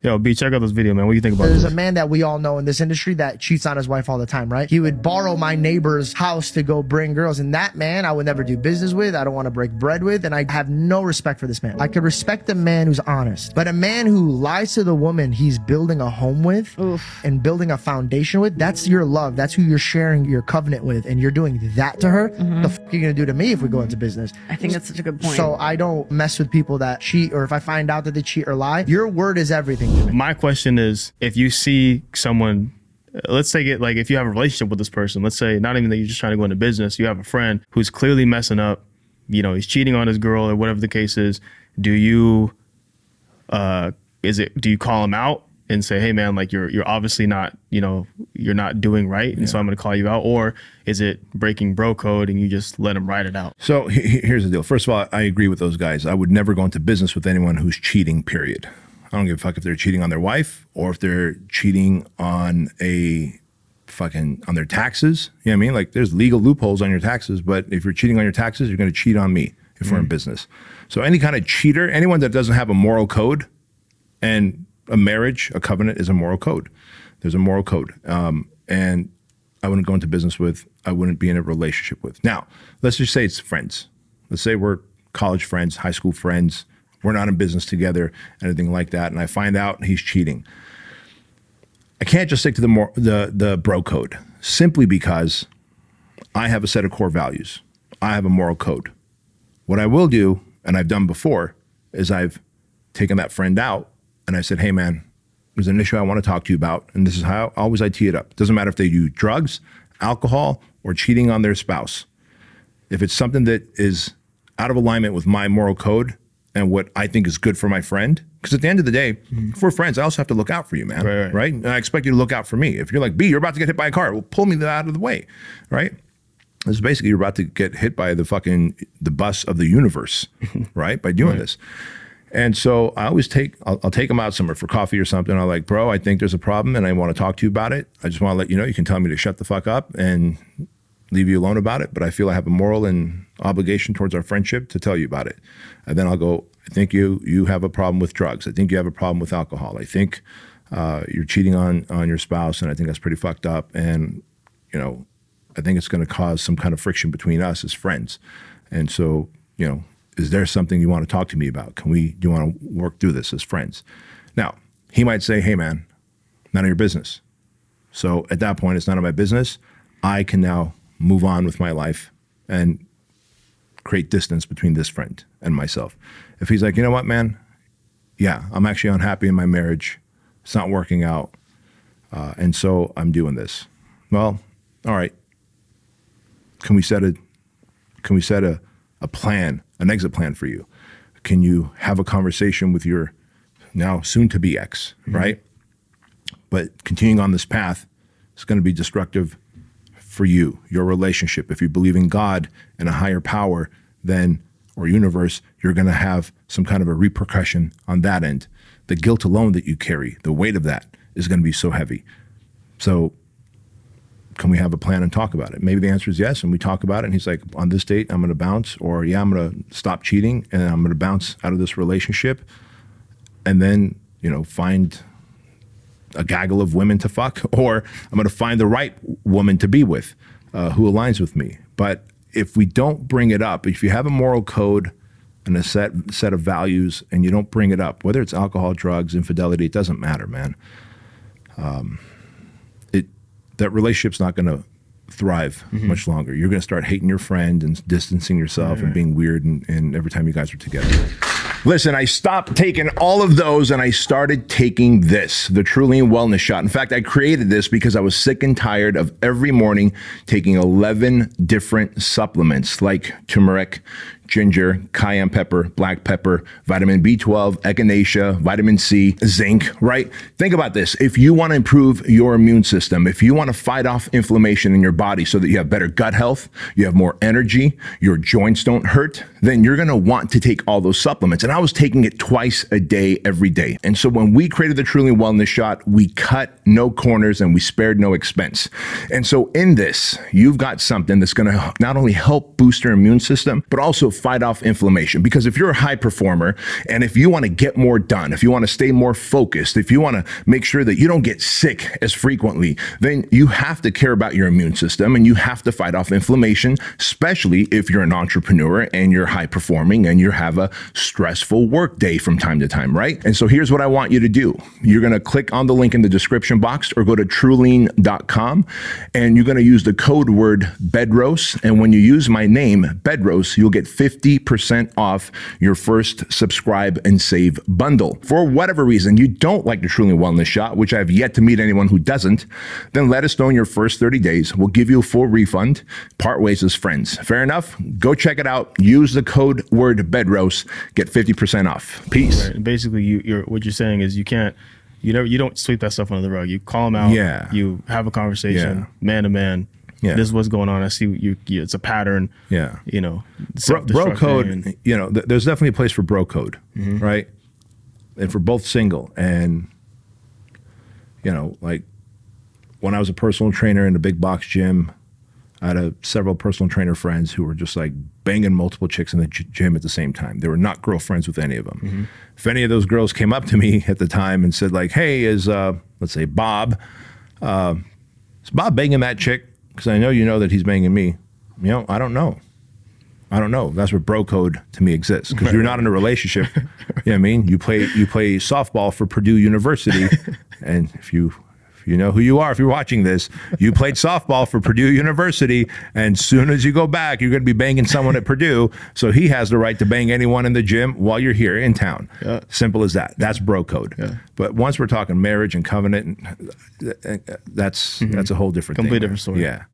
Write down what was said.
Yo, B, check out this video, man. What do you think about There's this? a man that we all know in this industry that cheats on his wife all the time, right? He would borrow my neighbor's house to go bring girls. And that man, I would never do business with. I don't want to break bread with. And I have no respect for this man. I could respect a man who's honest. But a man who lies to the woman he's building a home with and building a foundation with, that's your love. That's who you're sharing your covenant with. And you're doing that to her. The fuck are you going to do to me if we go into business? I think that's such a good point. So I don't mess with people that cheat, or if I find out that they cheat or lie, your word is everything to me. My question is, if you see someone, let's take it like if you have a relationship with this person, let's say not even that you're just trying to go into business, you have a friend who's clearly messing up, you know, he's cheating on his girl or whatever the case is. Do you, do you call him out and say, hey man, like you're obviously not, you know, you're not doing right. And so I'm going to call you out? Or is it breaking bro code and you just let him ride it out? So here's the deal. First of all, I agree with those guys. I would never go into business with anyone who's cheating, period. I don't give a fuck if they're cheating on their wife or if they're cheating on on their taxes. You know what I mean? Like there's legal loopholes on your taxes, but if you're cheating on your taxes, you're going to cheat on me if we're in business. So any kind of cheater, anyone that doesn't have a moral code, and a marriage, a covenant is a moral code. There's a moral code. And I wouldn't go into business with, I wouldn't be in a relationship with. Now, let's just say it's friends. Let's say we're college friends, high school friends. We're not in business together, anything like that. And I find out he's cheating. I can't just stick to the bro code simply because I have a set of core values. I have a moral code. What I will do, and I've done before, is I've taken that friend out and I said, hey man, there's an issue I want to talk to you about. And this is how always I tee it up. Doesn't matter if they do drugs, alcohol, or cheating on their spouse. If it's something that is out of alignment with my moral code and what I think is good for my friend, because at the end of the day, if we're friends, I also have to look out for you, man, right? And I expect you to look out for me. If you're like, B, you're about to get hit by a car, well, pull me out of the way, right? This is basically, you're about to get hit by the bus of the universe, right? By doing this. And so I always I'll take them out somewhere for coffee or something. I'm like, bro, I think there's a problem and I want to talk to you about it. I just want to let you know, you can tell me to shut the fuck up and leave you alone about it. But I feel I have a moral and obligation towards our friendship to tell you about it. And then I'll go, I think you have a problem with drugs. I think you have a problem with alcohol. I think you're cheating on your spouse. And I think that's pretty fucked up. And, you know, I think it's going to cause some kind of friction between us as friends. And so, you know, is there something you want to talk to me about? Do you want to work through this as friends? Now, he might say, hey man, none of your business. So at that point, it's none of my business. I can now move on with my life and create distance between this friend and myself. If he's like, you know what, man? Yeah, I'm actually unhappy in my marriage. It's not working out. And so I'm doing this. Well, all right. Can we set a plan, an exit plan for you? Can you have a conversation with your now soon-to-be ex, right? But continuing on this path is going to be destructive for you, your relationship. If you believe in God and a higher power or universe, you're going to have some kind of a repercussion on that end. The guilt alone that you carry, the weight of that is going to be so heavy. So can we have a plan and talk about it? Maybe the answer is yes, and we talk about it, and he's like, on this date, I'm going to bounce, or yeah, I'm going to stop cheating, and I'm going to bounce out of this relationship, and then, you know, find a gaggle of women to fuck, or I'm going to find the right woman to be with, who aligns with me. But if we don't bring it up, if you have a moral code and a set of values, and you don't bring it up, whether it's alcohol, drugs, infidelity, it doesn't matter, man. That relationship's not going to thrive much longer. You're going to start hating your friend and distancing yourself and being weird and every time you guys are together. Listen, I stopped taking all of those and I started taking this, the Trulian Wellness Shot. In fact, I created this because I was sick and tired of every morning taking 11 different supplements like turmeric, ginger, cayenne pepper, black pepper, vitamin B12, echinacea, vitamin C, zinc, right? Think about this. If you want to improve your immune system, if you want to fight off inflammation in your body so that you have better gut health, you have more energy, your joints don't hurt, then you're going to want to take all those supplements. And I was taking it twice a day, every day. And so when we created the Trulian Wellness Shot, we cut no corners, and we spared no expense. And so in this, you've got something that's going to not only help boost your immune system, but also fight off inflammation. Because if you're a high performer, and if you want to get more done, if you want to stay more focused, if you want to make sure that you don't get sick as frequently, then you have to care about your immune system, and you have to fight off inflammation, especially if you're an entrepreneur and you're high performing and you have a stressful work day from time to time, right? And so here's what I want you to do. You're going to click on the link in the description box or go to truelean.com, and you're going to use the code word Bedros. And when you use my name, Bedros, you'll get 50% off your first subscribe and save bundle. For whatever reason you don't like the True Lean Wellness Shot, which I've yet to meet anyone who doesn't, then let us know in your first 30 days. We'll give you a full refund. Part ways as friends. Fair enough? Go check it out. Use the code word Bedros. Get 50% off. Peace. Right. Basically, what you're saying is you don't sweep that stuff under the rug. You call them out. Yeah. You have a conversation, man to man. Yeah. This is what's going on. I see it's a pattern. Yeah. Bro code. There's definitely a place for bro code, right? And for both single and like when I was a personal trainer in a big box gym, I had several personal trainer friends who were just like banging multiple chicks in the gym at the same time. They were not girlfriends with any of them. If any of those girls came up to me at the time and said like, hey, let's say Bob, is Bob banging that chick? Because I know you know that he's banging me. I don't know. That's where bro code to me exists. Because you're not in a relationship. You know what I mean? You play softball for Purdue University, and if you know who you are, if you're watching this, you played softball for Purdue University, and soon as you go back, you're going to be banging someone at Purdue, so he has the right to bang anyone in the gym while you're here in town. Yeah. Simple as that. That's bro code. Yeah. But once we're talking marriage and covenant, that's a whole different thing. Completely different story. Yeah.